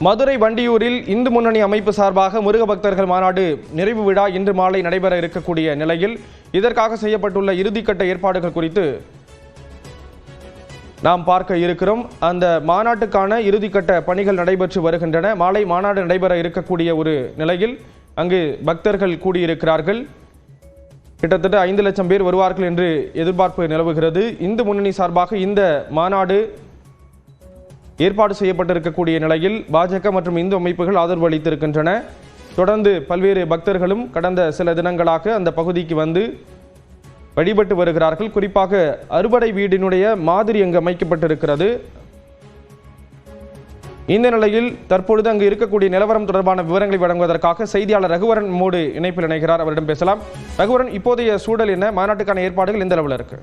மதுரை வண்டியூரில் இந்து முன்னணி அமைப்பு சார்பாக முருக பக்தர்கள் மாநாடு நிறைவு விழா இன்று மாலை நடைபெற இருக்கக்கூடிய நிலையில் இதற்காக செய்யப்பட்டுள்ள இறுதிக்கட்ட ஏற்பாடுகள் குறித்து நாம் பார்க்க இருக்கிறோம். அந்த மாநாட்டுக்கான இறுதிக்கட்ட பணிகள் நடைபெற்று வருகின்றன. மாலை மாநாடு நடைபெற இருக்கக்கூடிய ஒரு நிலையில் அங்கு பக்தர்கள் கூடியிருக்கிறார்கள். கிட்டத்தட்ட 5 லட்சம் பேர் வருவார்கள் என்று எதிர்பார்ப்பு நிலவுகிறது. இந்து முன்னணி சார்பாக இந்த மாநாடு ஏற்பாடு செய்யப்பட்டிருக்கக்கூடிய நிலையில் பாஜக மற்றும் இந்து அமைப்புகள் ஆதரவு அளித்திருக்கின்றன. தொடர்ந்து பல்வேறு பக்தர்களும் கடந்த சில தினங்களாக அந்த பகுதிக்கு வந்து வழிபட்டு வருகிறார்கள். குறிப்பாக அறுபடை வீடினுடைய மாதிரி அங்கு அமைக்கப்பட்டிருக்கிறது. இந்த நிலையில் தற்பொழுது அங்கு இருக்கக்கூடிய நிலவரம் தொடர்பான விவரங்களை வழங்குவதற்காக செய்தியாளர் ரகுவரன் மோடு இணைப்பில் இணைகிறார். அவரிடம் பேசலாம். ரகுவரன், இப்போதைய சூழல் என்ன? மாநாட்டுக்கான ஏற்பாடுகள் எந்த அளவில் இருக்கு?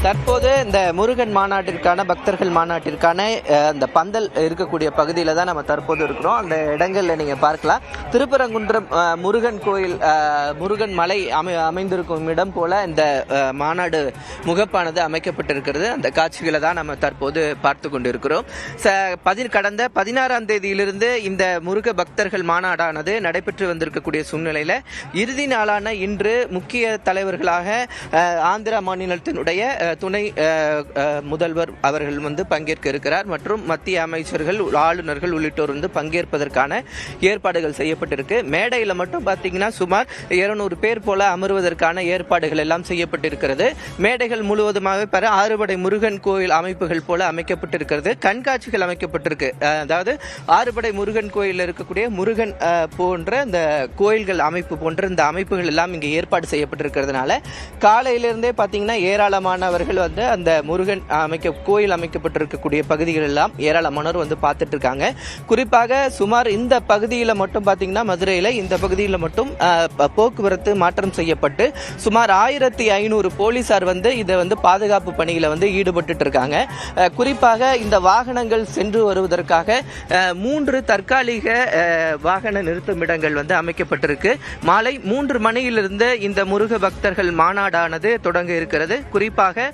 தற்போது இந்த முருகன் மாநாட்டிற்கான பக்தர்கள் மாநாட்டிற்கான அந்த பந்தல் இருக்கக்கூடிய பகுதியில் தான் நம்ம தற்போது இருக்கிறோம். அந்த இடங்களில் நீங்கள் பார்க்கலாம். திருப்பரங்குன்றம் முருகன் கோயில், முருகன் மலை அமைந்திருக்கும் இடம் போல இந்த மாநாடு முகப்பானது அமைக்கப்பட்டிருக்கிறது. அந்த காட்சிகளை தான் நம்ம தற்போது பார்த்து கொண்டு இருக்கிறோம். கடந்த 16ஆம் தேதியிலிருந்து இந்த முருக பக்தர்கள் மாநாடானது நடைபெற்று வந்திருக்கக்கூடிய சூழ்நிலையில் இறுதி நாளான இன்று முக்கிய தலைவர்களாக ஆந்திரா மாநிலத்தினுடைய துணை முதல்வர் அவர்கள் வந்து பங்கேற்க இருக்கிறார் மற்றும் மத்திய அமைச்சர்கள், ஆளுநர்கள் உள்ளிட்டோர் வந்து பங்கேற்பதற்கான ஏற்பாடுகள் செய்யப்பட்டிருக்கு. மேடையில் மட்டும் பார்த்தீங்கன்னா சுமார் 200 பேர் போல அமர்வதற்கான ஏற்பாடுகள் எல்லாம் செய்யப்பட்டிருக்கிறது. மேடைகள் முழுவதுமாக பெற 6 முருகன் கோயில் அமைப்புகள் போல அமைக்கப்பட்டிருக்கிறது. கண்காட்சிகள் அமைக்கப்பட்டிருக்கு. அதாவது 6 முருகன் கோயில் இருக்கக்கூடிய முருகன் போன்ற இந்த கோயில்கள் அமைப்பு போன்ற இந்த அமைப்புகள் எல்லாம் இங்கே ஏற்பாடு செய்யப்பட்டிருக்கிறதுனால காலையிலிருந்தே பார்த்தீங்கன்னா ஏராளமானவர்கள் வந்து அந்த முருகன் கோயில் அமைக்கப்பட்டிருக்கக்கூடிய பகுதிகள் எல்லாம் ஏராளமானோர் வந்து பார்த்துட்டு இருக்காங்க. குறிப்பாக சுமார் இந்த பகுதியில் மட்டும் பார்த்தீங்கன்னா மதுரையில் இந்த பகுதியில் மட்டும் போக்குவரத்து மாற்றம் செய்யப்பட்டு சுமார் 1500 போலீசார் வந்து இதை வந்து பாதுகாப்பு பணியில் வந்து ஈடுபட்டு இருக்காங்க. குறிப்பாக இந்த வாகனங்கள் சென்று வருவதற்காக 3 தற்காலிக வாகன நிறுத்துமிடங்கள் வந்து அமைக்கப்பட்டிருக்கு. மாலை 3 மணியிலிருந்து இந்த முருக பக்தர்கள் மாநாடானது தொடங்க இருக்கிறது. குறிப்பாக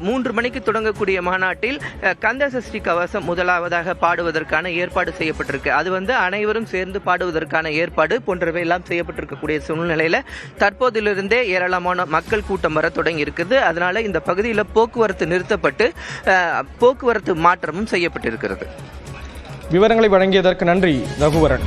3 மணிக்கு தொடங்கக்கூடிய மாநாட்டில் கந்த சஷ்டி கவசம் முதலாவதாக பாடுவதற்கான ஏற்பாடு செய்யப்பட்டிருக்கு. அது வந்து அனைவரும் சேர்ந்து பாடுவதற்கான ஏற்பாடு போன்றவை எல்லாம் செய்யப்பட்டிருக்கக்கூடிய சூழ்நிலையில தற்போதிலிருந்தே ஏராளமான மக்கள் கூட்டம் வர தொடங்கி இருக்குது. அதனால இந்த பகுதியில் போக்குவரத்து நிறுத்தப்பட்டு போக்குவரத்து மாற்றமும் செய்யப்பட்டிருக்கிறது. விவரங்களை வழங்கியதற்கு நன்றி ரகுவரன்.